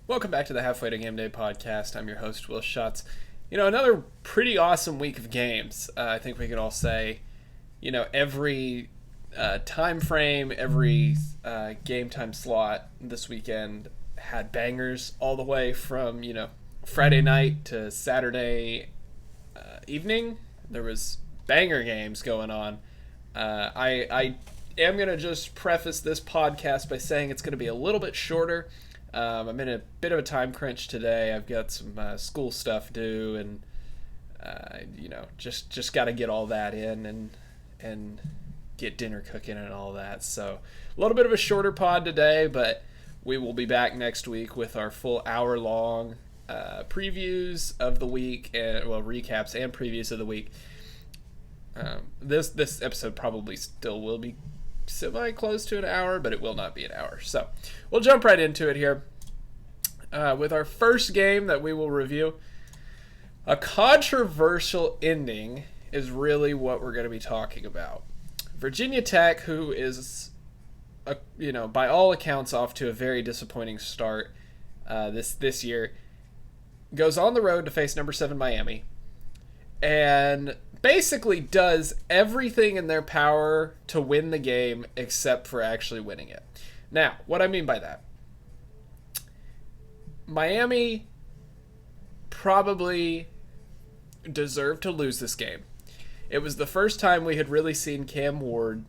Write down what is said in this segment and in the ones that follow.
Welcome back to the Halfway to Game Day podcast. I'm your host, Will Schutz. Another pretty awesome week of games. I think we can all say, every time frame, every game time slot this weekend had bangers all the way from, Friday night to Saturday evening. There was banger games going on. I am going to just preface this podcast by saying it's going to be a little bit shorter. I'm in a bit of a time crunch today. I've got some school stuff due, and just got to get all that in and get dinner cooking and all that. So a little bit of a shorter pod today, but we will be back next week with our full hour-long previews of the week, and recaps and previews of the week. This episode probably still will be semi close to an hour, but it will not be an hour. So we'll jump right into it here with our first game that we will review. A controversial ending is really what we're going to be talking about. Virginia Tech, who is by all accounts off to a very disappointing start this year, goes on the road to face number 7 Miami and basically does everything in their power to win the game except for actually winning it. Now, what I mean by that, Miami probably deserved to lose this game. It was the first time we had really seen Cam Ward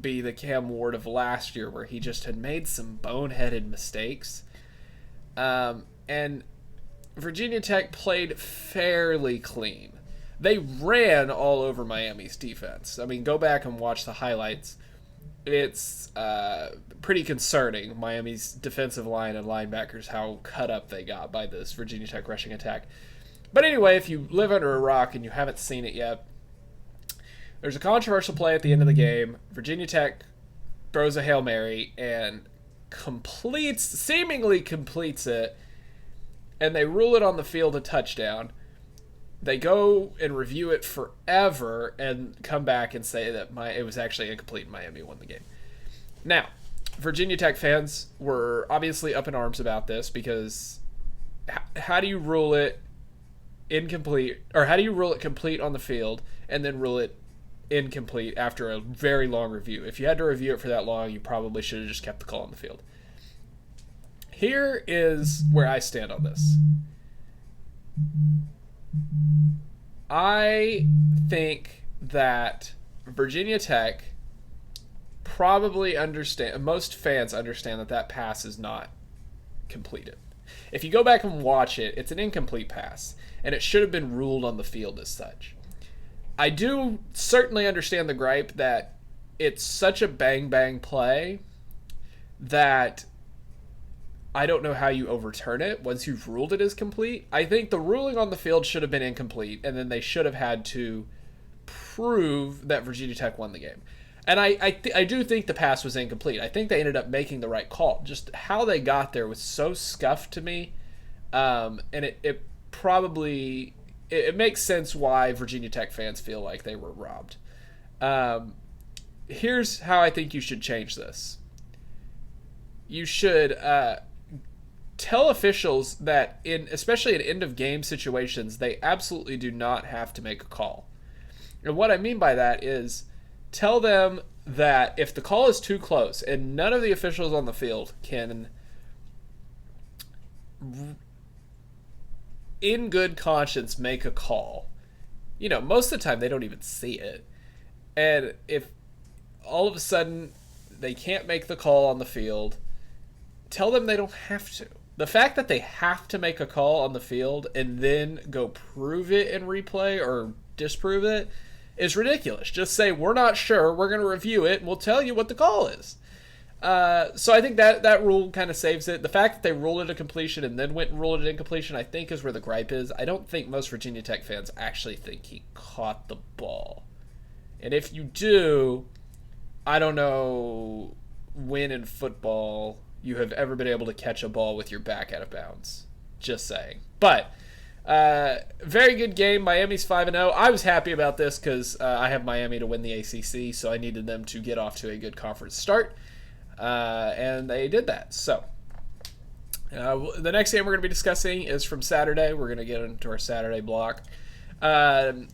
be the Cam Ward of last year, where he just had made some boneheaded mistakes. And Virginia Tech played fairly clean. They ran all over Miami's defense. I mean, go back and watch the highlights. It's pretty concerning, Miami's defensive line and linebackers, how cut up they got by this Virginia Tech rushing attack. But anyway, if you live under a rock and you haven't seen it yet, there's a controversial play at the end of the game. Virginia Tech throws a Hail Mary and seemingly completes it, and they rule it on the field a touchdown. They go and review it forever and come back and say that it was actually incomplete and Miami won the game. Now, Virginia Tech fans were obviously up in arms about this, because how do you rule it incomplete, or how do you rule it complete on the field and then rule it incomplete after a very long review? If you had to review it for that long, you probably should have just kept the call on the field. Here is where I stand on this. I think that Virginia Tech probably most fans understand that pass is not completed. If you go back and watch it, it's an incomplete pass, and it should have been ruled on the field as such. I do certainly understand the gripe that it's such a bang-bang play that I don't know how you overturn it once you've ruled it as complete. I think the ruling on the field should have been incomplete, and then they should have had to prove that Virginia Tech won the game. And I do think the pass was incomplete. I think they ended up making the right call. Just how they got there was so scuffed to me, and it probably makes sense why Virginia Tech fans feel like they were robbed. Here's how I think you should change this. You should tell officials that especially in end of game situations, they absolutely do not have to make a call. And what I mean by that is, tell them that if the call is too close and none of the officials on the field can in good conscience make a call, most of the time they don't even see it. And if all of a sudden they can't make the call on the field, tell them they don't have to. The fact that they have to make a call on the field and then go prove it in replay or disprove it is ridiculous. Just say, we're not sure, we're going to review it, and we'll tell you what the call is. So I think that rule kind of saves it. The fact that they ruled it a completion and then went and ruled it incompletion, I think, is where the gripe is. I don't think most Virginia Tech fans actually think he caught the ball. And if you do, I don't know when in football you have ever been able to catch a ball with your back out of bounds. Just saying. But very good game. Miami's 5-0. I was happy about this because I have Miami to win the ACC, so I needed them to get off to a good conference start. And they did that. So The next game we're going to be discussing is from Saturday. We're going to get into our Saturday block. And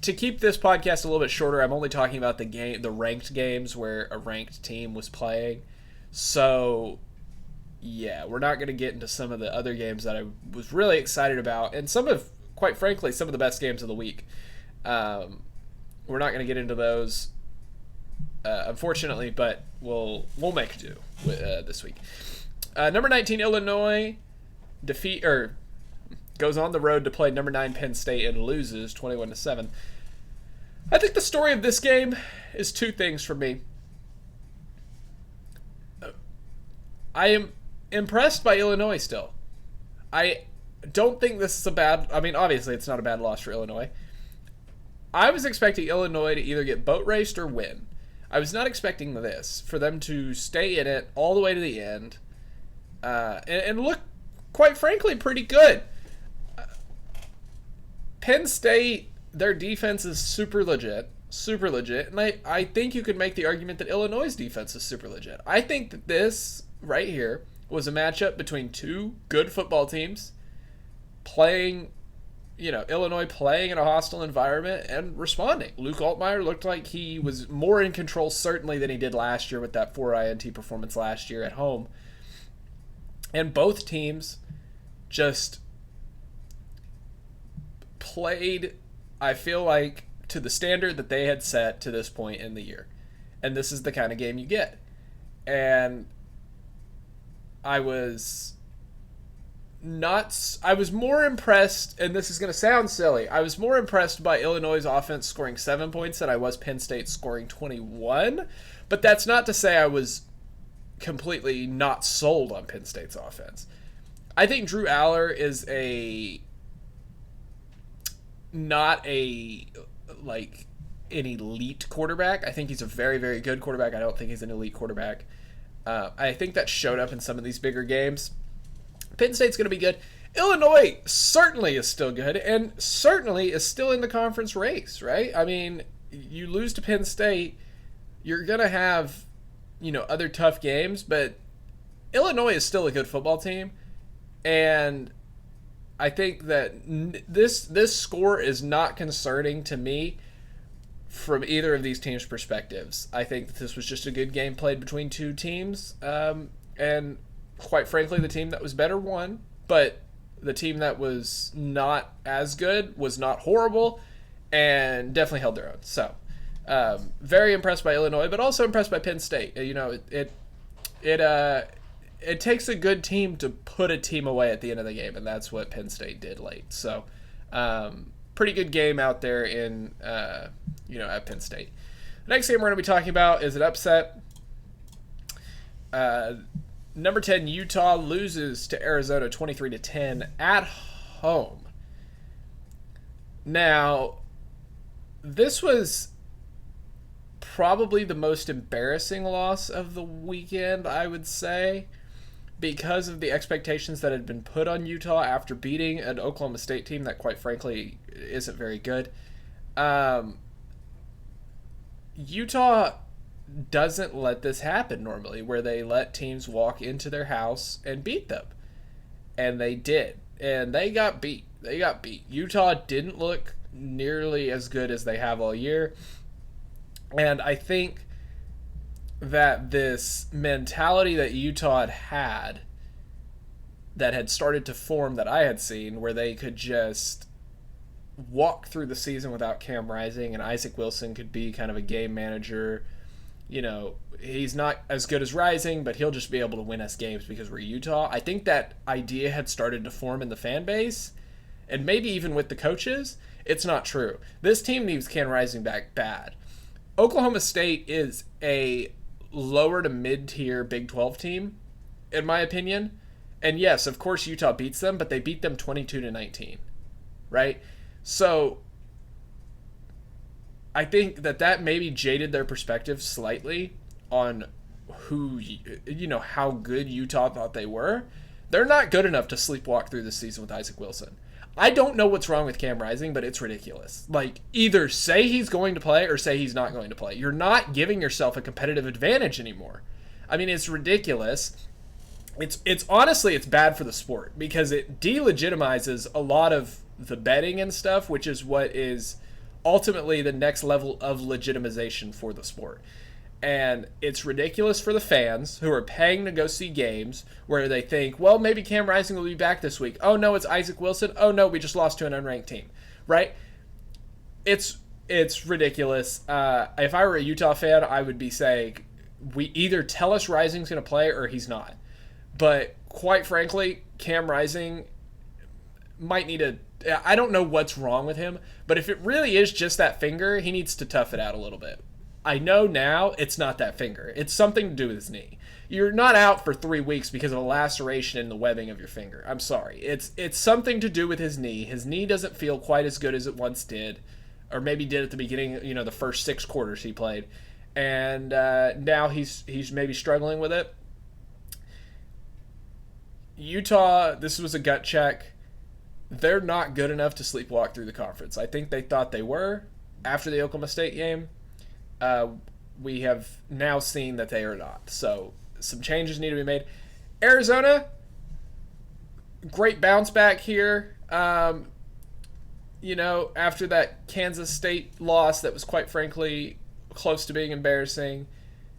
to keep this podcast a little bit shorter, I'm only talking about the ranked games where a ranked team was playing. So, yeah, we're not going to get into some of the other games that I was really excited about, and quite frankly, some of the best games of the week. We're not going to get into those, unfortunately, but we'll make do this week. Number 19 Illinois goes on the road to play number 9 Penn State and loses 21-7. I think the story of this game is two things for me. I am impressed by Illinois still. I don't think this is obviously it's not a bad loss for Illinois. I was expecting Illinois to either get boat raced or win. I was not expecting this, for them to stay in it all the way to the end, and look, quite frankly, pretty good. Penn State, their defense is super legit, and I think you could make the argument that Illinois' defense is super legit. I think that this right here was a matchup between two good football teams playing, Illinois playing in a hostile environment and responding. Luke Altmaier looked like he was more in control certainly than he did last year with that 4 INT performance last year at home. And both teams just played, I feel like, to the standard that they had set to this point in the year. And this is the kind of game you get. And I was more impressed, and this is going to sound silly, I was more impressed by Illinois' offense scoring 7 points than I was Penn State scoring 21. But that's not to say I was completely not sold on Penn State's offense. I think Drew Aller is not an elite quarterback. I think he's a very, very good quarterback. I don't think he's an elite quarterback. I think that showed up in some of these bigger games. Penn State's going to be good. Illinois certainly is still good and certainly is still in the conference race, right? I mean, you lose to Penn State, you're going to have, other tough games, but Illinois is still a good football team. And I think that this score is not concerning to me from either of these teams' perspectives. I think that this was just a good game played between two teams. And quite frankly, the team that was better won, but the team that was not as good was not horrible and definitely held their own. So, very impressed by Illinois, but also impressed by Penn State. It takes a good team to put a team away at the end of the game, and that's what Penn State did late. So, pretty good game out there at Penn State. The next game we're going to be talking about is an upset. Number 10 Utah loses to Arizona 23-10 at home. Now, this was probably the most embarrassing loss of the weekend, I would say, because of the expectations that had been put on Utah after beating an Oklahoma State team that, quite frankly, isn't very good. Utah doesn't let this happen normally, where they let teams walk into their house and beat them. And they did. And they got beat. Utah didn't look nearly as good as they have all year. And I think that this mentality that Utah had that had started to form, that I had seen, where they could just walk through the season without Cam Rising, and Isaac Wilson could be kind of a game manager. He's not as good as Rising, but he'll just be able to win us games because we're Utah. I think that idea had started to form in the fan base, and maybe even with the coaches. It's not true. This team needs Cam Rising back bad. Oklahoma State is a lower to mid-tier Big 12 team, in my opinion. And yes, of course Utah beats them, but they beat them 22-19, right? So I think that maybe jaded their perspective slightly on how good Utah thought they were. They're not good enough to sleepwalk through the season with Isaac Wilson. I don't know what's wrong with Cam Rising, but it's ridiculous. Like, either say he's going to play or say he's not going to play. You're not giving yourself a competitive advantage anymore. I mean, it's ridiculous. it's honestly it's bad for the sport because it delegitimizes a lot of the betting and stuff, which is what is ultimately the next level of legitimization for the sport. And it's ridiculous for the fans who are paying to go see games where they think, well, maybe Cam Rising will be back this week. Oh no, it's Isaac Wilson. Oh no, we just lost to an unranked team, right? It's ridiculous. If I were a Utah fan, I would be saying, we either tell us Rising's going to play or he's not. But quite frankly, Cam Rising might need a... I don't know what's wrong with him, but if it really is just that finger, he needs to tough it out a little bit. I know now it's not that finger. It's something to do with his knee. You're not out for 3 weeks because of a laceration in the webbing of your finger. I'm sorry. It's something to do with his knee. His knee doesn't feel quite as good as it once did, or maybe did at the beginning, the first 6 quarters he played. And now he's maybe struggling with it. Utah, this was a gut check. They're not good enough to sleepwalk through the conference. I think they thought they were after the Oklahoma State game. We have now seen that they are not. So some changes need to be made. Arizona, great bounce back here. After that Kansas State loss that was quite frankly close to being embarrassing,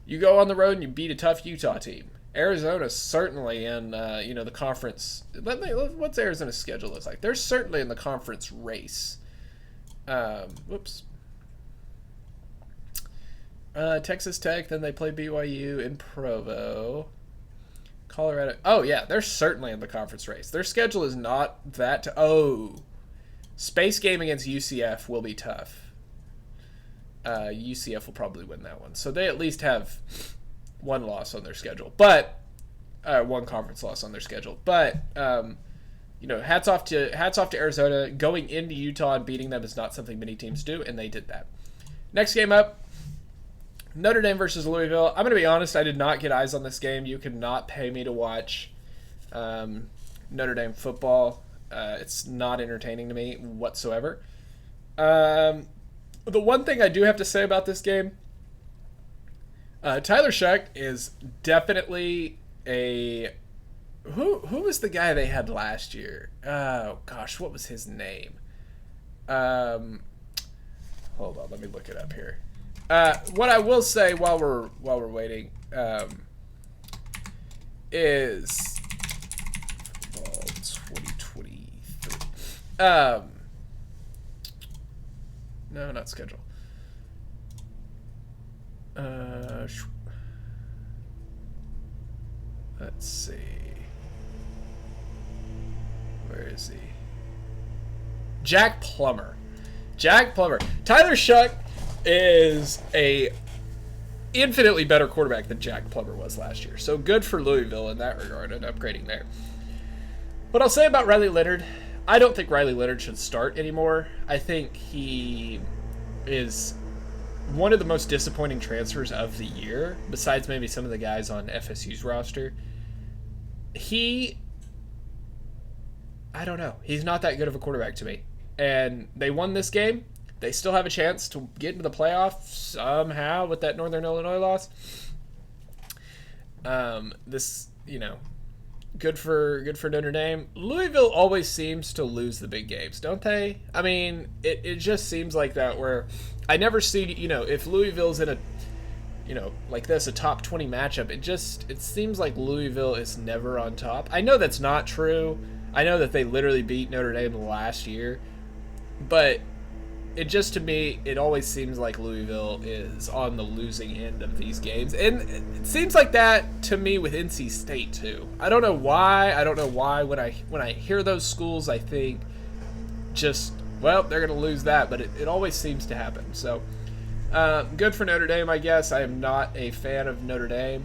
you go on the road and you beat a tough Utah team. Arizona's certainly in, the conference. What's Arizona's schedule look like? They're certainly in the conference race. Texas Tech, then they play BYU in Provo. Colorado. Oh, yeah, they're certainly in the conference race. Their schedule is not that... Space game against UCF will be tough. UCF will probably win that one. So they at least have one loss on their schedule. But... one conference loss on their schedule. But... hats off to Arizona. Going into Utah and beating them is not something many teams do, and they did that. Next game up, Notre Dame versus Louisville. I'm going to be honest, I did not get eyes on this game. You could not pay me to watch Notre Dame football. It's not entertaining to me whatsoever. The one thing I do have to say about this game, Tyler Shuck is definitely a... Who was the guy they had last year? Oh, gosh, what was his name? Hold on, let me look it up here. What I will say while we're waiting is 2023. No, not schedule. Let's see. Where is he? Jack Plummer. Tyler Shuck is a infinitely better quarterback than Jack Plummer was last year. So good for Louisville in that regard and upgrading there. What I'll say about Riley Leonard, I don't think Riley Leonard should start anymore. I think he is one of the most disappointing transfers of the year, besides maybe some of the guys on FSU's roster. I don't know. He's not that good of a quarterback to me. And they won this game. They still have a chance to get into the playoffs somehow with that Northern Illinois loss. Good for Notre Dame. Louisville always seems to lose the big games, don't they? I mean, it just seems like that where I never see, if Louisville's in a, like this, a top 20 matchup, it seems like Louisville is never on top. I know that's not true. I know that they literally beat Notre Dame last year, but it just, to me, it always seems like Louisville is on the losing end of these games. And it seems like that to me with NC State too. I don't know why. When I hear those schools, I think just, well, they're going to lose that, but it always seems to happen. So good for Notre Dame, I guess. I am not a fan of Notre Dame.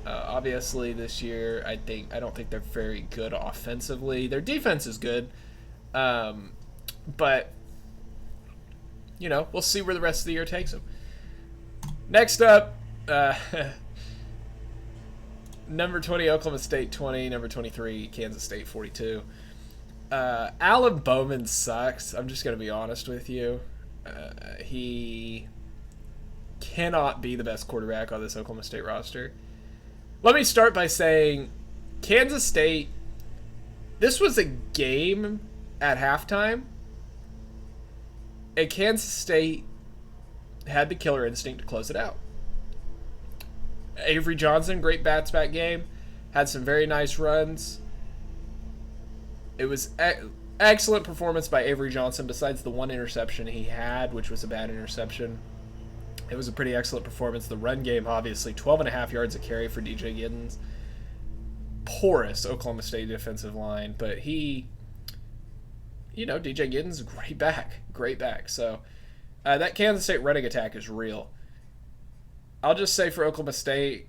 Obviously this year, I don't think they're very good offensively. Their defense is good. But we'll see where the rest of the year takes them. Next up, number 20, Oklahoma State 20, number 23, Kansas State 42. Alan Bowman sucks. I'm just going to be honest with you. He cannot be the best quarterback on this Oklahoma State roster. Let me start by saying Kansas State, this was a game at halftime, and Kansas State had the killer instinct to close it out. Avery Johnson, great bats back game, had some very nice runs. It was excellent performance by Avery Johnson, besides the one interception he had, which was a bad interception. It was a pretty excellent performance. The run game, obviously, 12.5 yards a carry for DJ Giddens. Porous Oklahoma State defensive line, but DJ Giddens, great back. So that Kansas State running attack is real. I'll just say for Oklahoma State,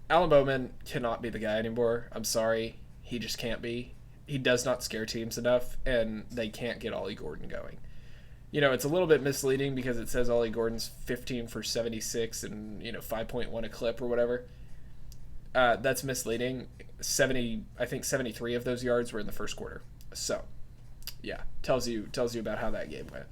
Alan Bowman cannot be the guy anymore. I'm sorry. He just can't be. He does not scare teams enough, and they can't get Ollie Gordon going. It's a little bit misleading because it says Ollie Gordon's 15 for 76 and, 5.1 a clip or whatever. That's misleading. 73 of those yards were in the first quarter. So, yeah, tells you about how that game went.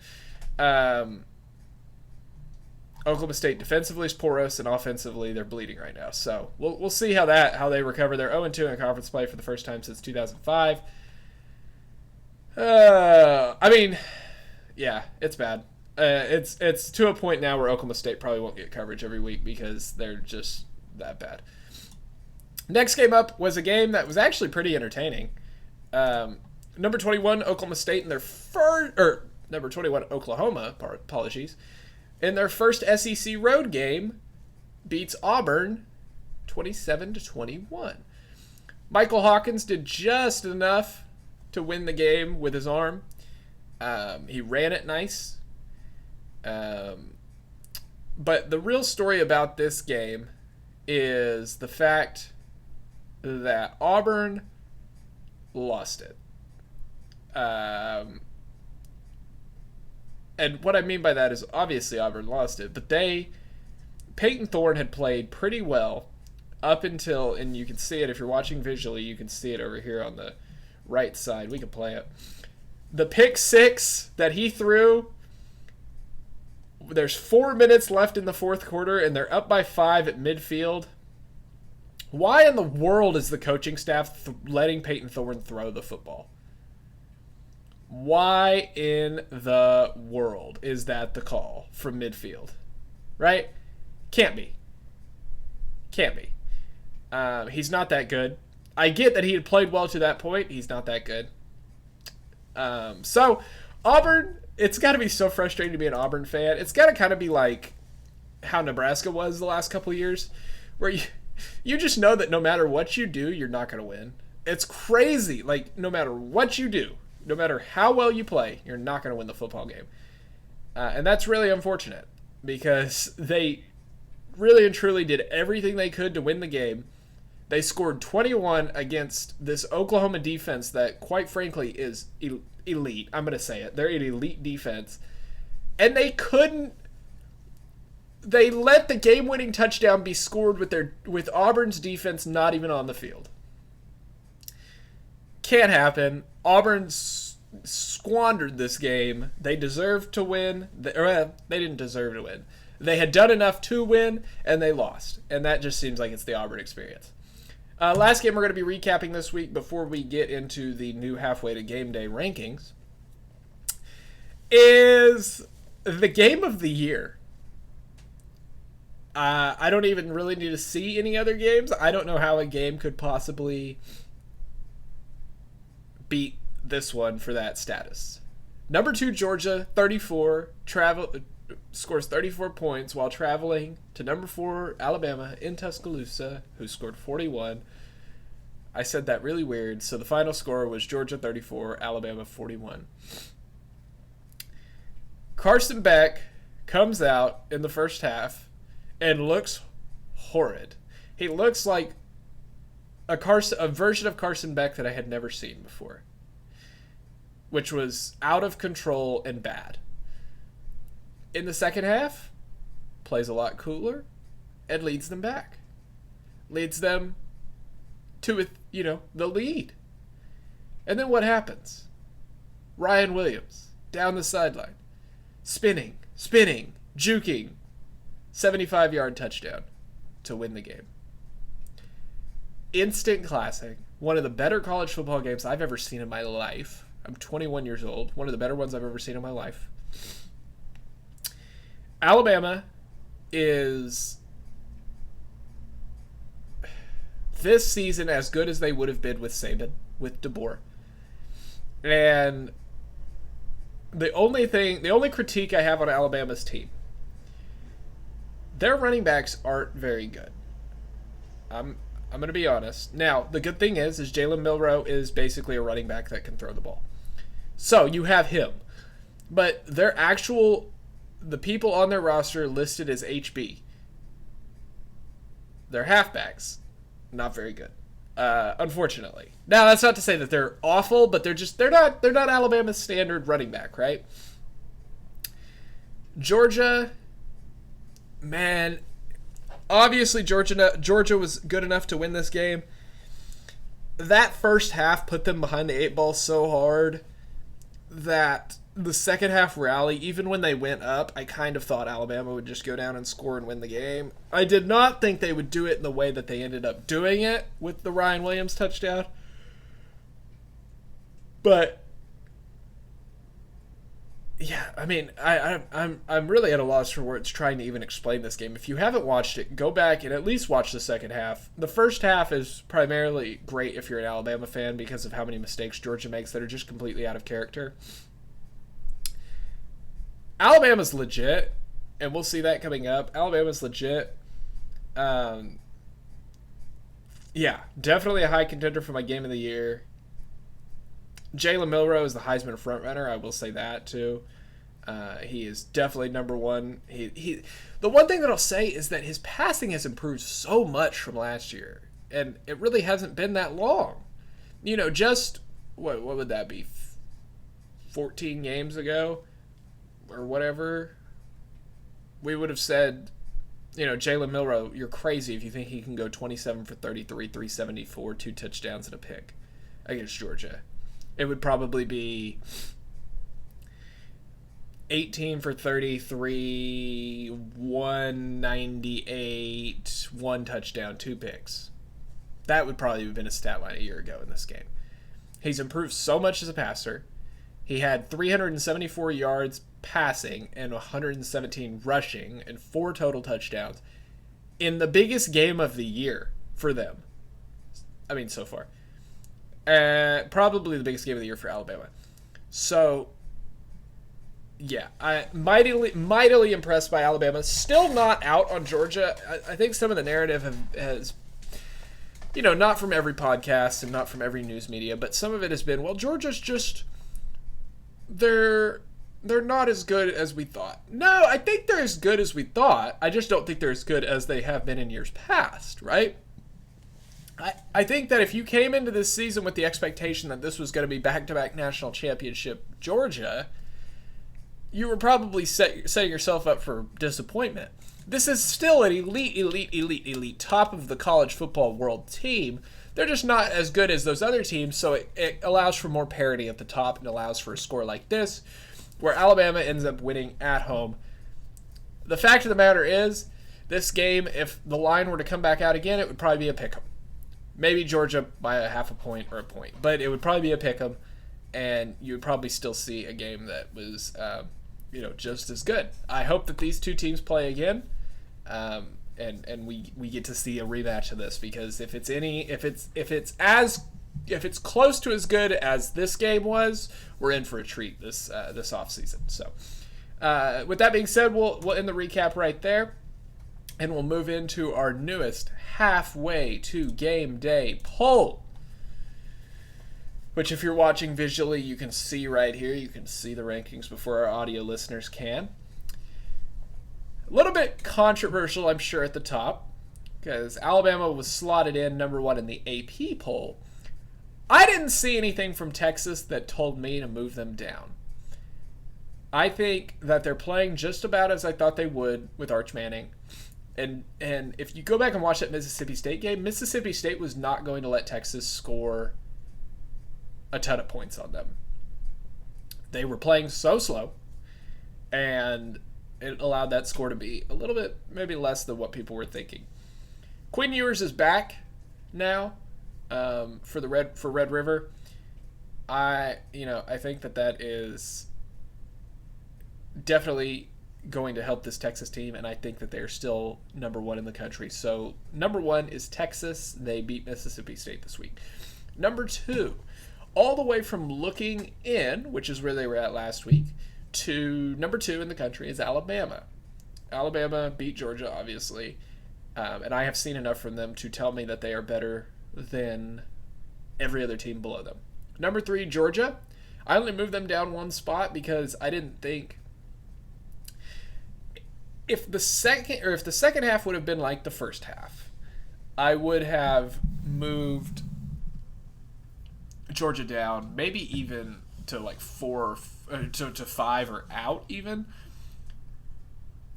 Oklahoma State defensively is porous, and offensively they're bleeding right now. So we'll see how they recover. They're 0-2 in conference play for the first time since 2005. Yeah, it's bad. It's to a point now where Oklahoma State probably won't get coverage every week because they're just that bad. Next game up was a game that was actually pretty entertaining. Number 21 Oklahoma State in their number 21 Oklahoma, apologies. In their first SEC road game, beats Auburn 27-21. Michael Hawkins did just enough to win the game with his arm. He ran it nice. But the real story about this game is the fact that Auburn lost it. And what I mean by that is obviously Auburn lost it, but Peyton Thorne had played pretty well up until, and you can see it if you're watching visually, you can see it over here on the right side. We can play it. The pick six that he threw, there's 4 minutes left in the fourth quarter, and they're up by 5 at midfield. Why in the world is the coaching staff letting Peyton Thorne throw the football? Why in the world is that the call from midfield? Right? Can't be. He's not that good. I get that he had played well to that point. He's not that good. So, Auburn, it's got to be so frustrating to be an Auburn fan. It's got to kind of be like how Nebraska was the last couple of years, where you just know that no matter what you do, you're not going to win. It's crazy. Like, no matter what you do, no matter how well you play, you're not going to win the football game. And that's really unfortunate because they really and truly did everything they could to win the game. They scored 21 against this Oklahoma defense that, quite frankly, is elite. I'm going to say it. They're an elite defense. And they couldn't... They let the game-winning touchdown be scored with Auburn's defense not even on the field. Can't happen. Auburn squandered this game. They deserved to win. They didn't deserve to win. They had done enough to win, and they lost. And that just seems like it's the Auburn experience. Last game we're going to be recapping this week before we get into the new halfway to game day rankings is the game of the year. I don't even really need to see any other games. I don't know how a game could possibly beat this one for that status. Number 2 Georgia, 34, scores 34 points while traveling to number 4 Alabama in Tuscaloosa, who scored 41. I said that really weird, so the final score was Georgia 34, Alabama 41. Carson Beck comes out in the first half and looks horrid. He looks like a version of Carson Beck that I had never seen before, which was out of control and bad. In the second half, plays a lot cooler and leads them back. Leads them to, the lead. And then what happens? Ryan Williams, down the sideline, spinning, juking, 75-yard touchdown to win the game. instant classic. One of the better college football games I've ever seen in my life. I'm 21 years old. One of the better ones I've ever seen in my life. Alabama is this season as good as they would have been with Saban, with DeBoer. And the only critique I have on Alabama's team, their running backs aren't very good. I'm going to be honest. Now, the good thing is Jalen Milroe is basically a running back that can throw the ball. So, you have him. But the people on their roster listed as HB, they're halfbacks. Not very good. Unfortunately. Now, that's not to say that they're awful, but they're not Alabama's standard running back, right? Georgia, man, obviously Georgia was good enough to win this game. That first half put them behind the 8 ball so hard that the second half rally, even when they went up, I kind of thought Alabama would just go down and score and win the game. I did not think they would do it in the way that they ended up doing it with the Ryan Williams touchdown. But yeah, I mean, I'm really at a loss for words trying to even explain this game. If you haven't watched it, go back and at least watch the second half. The first half is primarily great if you're an Alabama fan because of how many mistakes Georgia makes that are just completely out of character. Alabama's legit, and we'll see that coming up. Alabama's legit. Yeah, definitely a high contender for my game of the year. Jalen Milroe is the Heisman frontrunner. I will say that too. He is definitely number one. The one thing that I'll say is that his passing has improved so much from last year, and it really hasn't been that long. You know, just what would that be? 14 games ago, or whatever. We would have said, you know, Jalen Milroe, you're crazy if you think he can go 27 for 33, 374, 2 touchdowns and a pick against Georgia. It would probably be 18 for 33, 198, 1 touchdown, 2 picks. That would probably have been a stat line a year ago in this game. He's improved so much as a passer. He had 374 yards passing and 117 rushing and 4 total touchdowns in the biggest game of the year for them. I mean, so far. Probably the biggest game of the year for Alabama. So, yeah, I mightily impressed by Alabama. Still not out on Georgia. I think some of the narrative has, you know, not from every podcast and not from every news media, but some of it has been, well, Georgia's just, they're not as good as we thought. No, I think they're as good as we thought. I just don't think they're as good as they have been in years past, right? I think that if you came into this season with the expectation that this was going to be back-to-back national championship Georgia, you were probably setting yourself up for disappointment. This is still an elite, top of the college football world team. They're just not as good as those other teams, so it allows for more parity at the top and allows for a score like this, where Alabama ends up winning at home. The fact of the matter is, this game, if the line were to come back out again, it would probably be a pick 'em. Maybe Georgia by a half a point or a point, but it would probably be a pick 'em, and you would probably still see a game that was, just as good. I hope that these two teams play again, and we get to see a rematch of this, because if it's close to as good as this game was, we're in for a treat this offseason. So, with that being said, we'll end the recap right there. And we'll move into our newest halfway to game day poll, which if you're watching visually, you can see right here. You can see the rankings before our audio listeners can. A little bit controversial, I'm sure, at the top, because Alabama was slotted in number 1 in the AP poll. I didn't see anything from Texas that told me to move them down. I think that they're playing just about as I thought they would with Arch Manning. And if you go back and watch that Mississippi State game, Mississippi State was not going to let Texas score a ton of points on them. They were playing so slow, and it allowed that score to be a little bit, maybe less than what people were thinking. Quinn Ewers is back now. for Red River. I think that is definitely going to help this Texas team, and I think that they're still number one in the country. So number one is Texas. They beat Mississippi State this week. Number two, all the way from looking in, which is where they were at last week, to number two in the country is Alabama. Alabama beat Georgia, obviously, and I have seen enough from them to tell me that they are better than every other team below them. Number three, Georgia. I only moved them down one spot because I didn't think if the second half would have been like the first half, I would have moved Georgia down, maybe even to like to 5 or out even.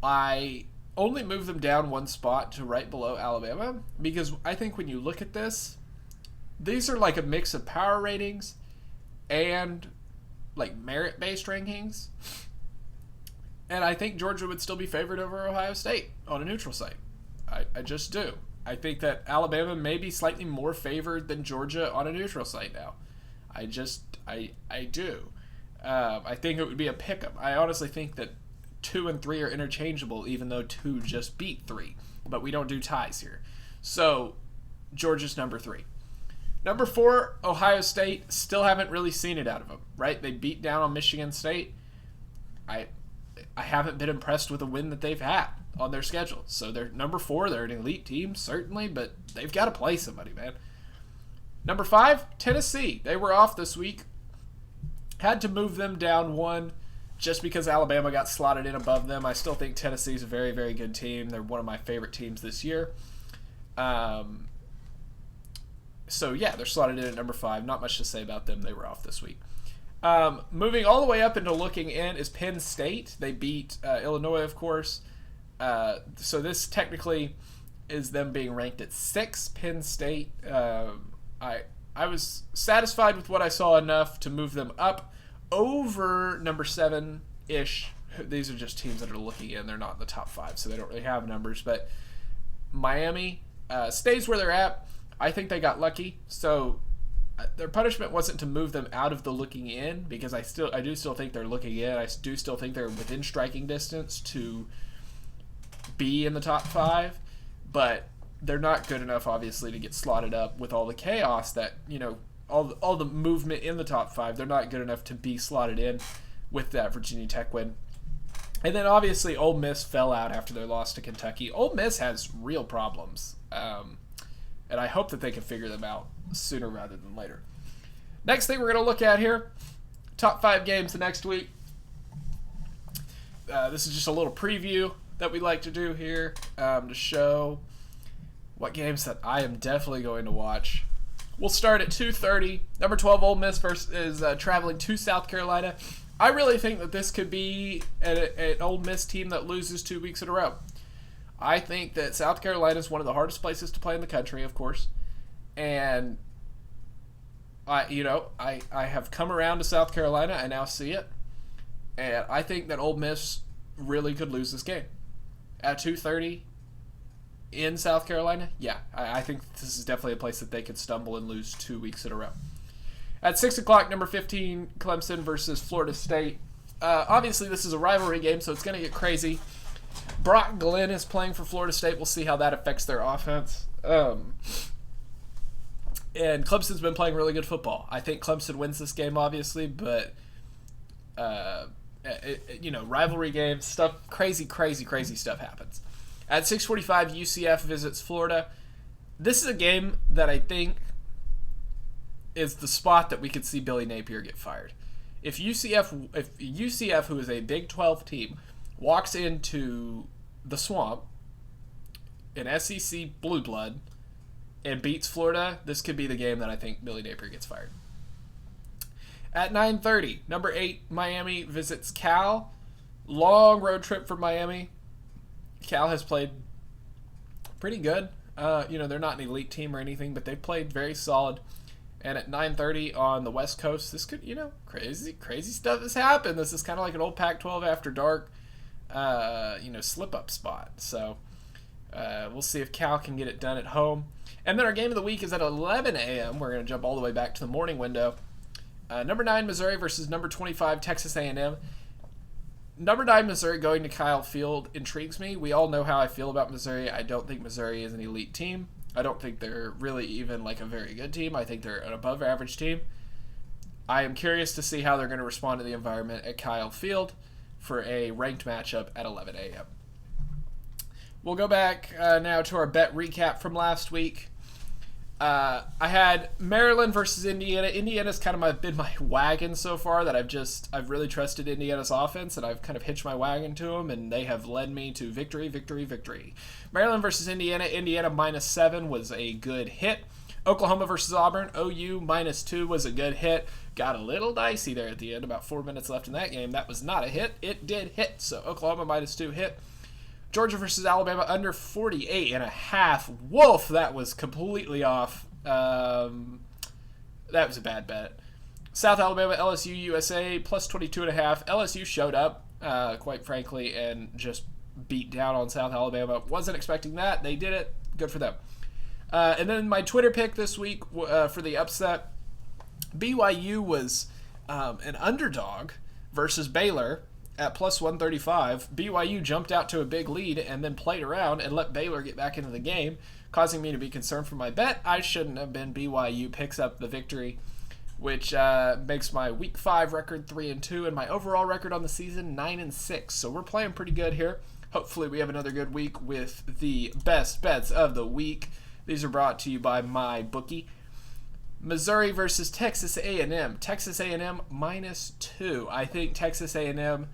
I only moved them down one spot to right below Alabama because I think when you look at this, these are like a mix of power ratings and like merit-based rankings. And I think Georgia would still be favored over Ohio State on a neutral site. I just do. I think that Alabama may be slightly more favored than Georgia on a neutral site now. I do. I think it would be a pick-em. I honestly think that 2 and 3 are interchangeable, even though 2 just beat 3. But we don't do ties here. So, Georgia's number 3. Number 4, Ohio State. Still haven't really seen it out of them, right? They beat down on Michigan State. I haven't been impressed with the win that they've had on their schedule. So they're number 4. They're an elite team, certainly, but they've got to play somebody, man. Number 5, Tennessee. They were off this week. Had to move them down one just because Alabama got slotted in above them. I still think Tennessee's a very, very good team. They're one of my favorite teams this year. So, yeah, they're slotted in at number 5. Not much to say about them. They were off this week. Moving all the way up into looking in is Penn State. They beat Illinois, of course. So this technically is them being ranked at 6. Penn State. I was satisfied with what I saw enough to move them up over number 7-ish. These are just teams that are looking in. They're not in the top 5, so they don't really have numbers. But Miami stays where they're at. I think they got lucky. So their punishment wasn't to move them out of the looking in, because I do still think they're looking in. I do still think they're within striking distance to be in the top 5, but they're not good enough, obviously, to get slotted up with all the chaos that, all the movement in the top 5. They're not good enough to be slotted in with that Virginia Tech win. And then, obviously, Ole Miss fell out after their loss to Kentucky. Ole Miss has real problems, and I hope that they can figure them out sooner rather than later. Next thing we're going to look at here, top 5 games the next week. This is just a little preview that we like to do here to show what games that I am definitely going to watch. We'll start at 2:30. Number 12, Ole Miss is traveling to South Carolina. I really think that this could be an Ole Miss team that loses 2 weeks in a row. I think that South Carolina is one of the hardest places to play in the country, of course. And I have come around to South Carolina. I now see it. And I think that Ole Miss really could lose this game. At 2:30 in South Carolina, yeah, I think this is definitely a place that they could stumble and lose 2 weeks in a row. At 6 o'clock, number 15, Clemson versus Florida State. Obviously, this is a rivalry game, so it's going to get crazy. Brock Glenn is playing for Florida State. We'll see how that affects their offense. And Clemson's been playing really good football. I think Clemson wins this game, obviously, but rivalry games, stuff, crazy stuff happens. At 6:45, UCF visits Florida. This is a game that I think is the spot that we could see Billy Napier get fired. If UCF, who is a Big 12 team, walks into the Swamp, an SEC blue blood, and beats Florida, this could be the game that I think Billy Napier gets fired. At 9:30, number 8, Miami visits Cal. Long road trip for Miami. Cal has played pretty good. They're not an elite team or anything, but they've played very solid. And at 9:30 on the West Coast, this could, crazy stuff has happened. This is kind of like an old Pac-12 after dark, slip-up spot. So we'll see if Cal can get it done at home. And then our game of the week is at 11 a.m. We're going to jump all the way back to the morning window. Number 9, Missouri versus number 25, Texas A&M. Number 9, Missouri going to Kyle Field intrigues me. We all know how I feel about Missouri. I don't think Missouri is an elite team. I don't think they're really even like a very good team. I think they're an above average team. I am curious to see how they're going to respond to the environment at Kyle Field for a ranked matchup at 11 a.m. We'll go back now to our bet recap from last week. I had Maryland versus Indiana. Indiana's kind of been my wagon so far that I've really trusted Indiana's offense, and I've kind of hitched my wagon to them, and they have led me to victory, victory, victory. Maryland versus Indiana. Indiana -7 was a good hit. Oklahoma versus Auburn. OU -2 was a good hit. Got a little dicey there at the end. About 4 minutes left in that game. That was not a hit. It did hit. So Oklahoma -2 hit. Georgia versus Alabama under 48.5. Wolf, that was completely off. That was a bad bet. South Alabama, LSU, USA +22.5. LSU showed up, quite frankly, and just beat down on South Alabama. Wasn't expecting that. They did it. Good for them. And then my Twitter pick this week for the upset, BYU was an underdog versus Baylor at +135. BYU jumped out to a big lead and then played around and let Baylor get back into the game, causing me to be concerned for my bet. I shouldn't have been. BYU picks up the victory, which makes my Week 5 record 3-2 and my overall record on the season 9-6. So we're playing pretty good here. Hopefully we have another good week with the best bets of the week. These are brought to you by MyBookie. Missouri versus Texas A&M. Texas A&M -2. I think Texas A&M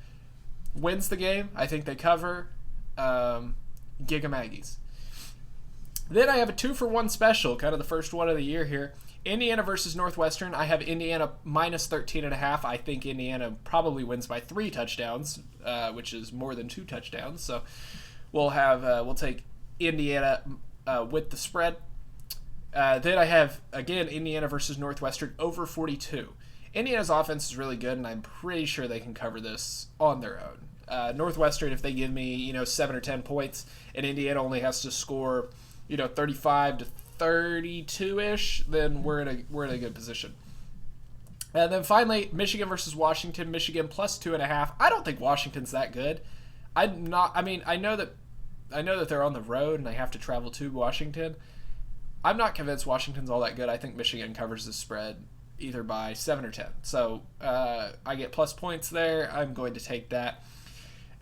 wins the game. I think they cover. Giga Maggies. Then I have a 2-for-1 special, kind of the first one of the year here. Indiana versus Northwestern. I have Indiana -13.5. I think Indiana probably wins by 3 touchdowns, which is more than 2 touchdowns. So we'll take Indiana with the spread. Then I have, again, Indiana versus Northwestern over 42. Indiana's offense is really good, and I'm pretty sure they can cover this on their own. Northwestern, if they give me 7 or 10 points, and Indiana only has to score 35 to 32-ish, then we're in a good position. And then finally, Michigan versus Washington. Michigan +2.5. I don't think Washington's that good. I know that they're on the road and they have to travel to Washington. I'm not convinced Washington's all that good. I think Michigan covers the spread either by 7 or 10. So I get plus points there. I'm going to take that.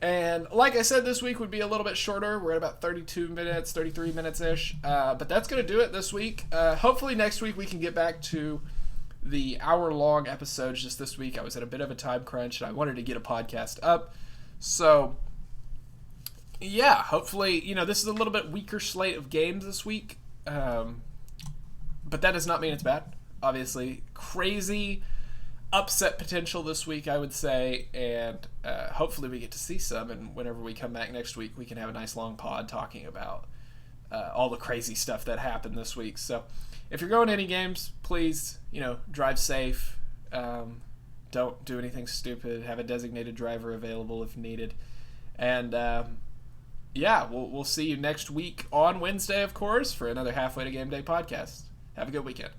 And like I said, this week would be a little bit shorter. We're at about 32 minutes, 33 minutes-ish. But that's going to do it this week. Hopefully next week we can get back to the hour-long episodes. Just this week I was at a bit of a time crunch, and I wanted to get a podcast up. So, yeah, hopefully, this is a little bit weaker slate of games this week. But that does not mean it's bad. Obviously, crazy upset potential this week, I would say, and hopefully we get to see some, and whenever we come back next week, we can have a nice long pod talking about all the crazy stuff that happened this week. So if you're going to any games, please, drive safe. Don't do anything stupid. Have a designated driver available if needed. And we'll see you next week on Wednesday, of course, for another Halfway to Game Day podcast. Have a good weekend.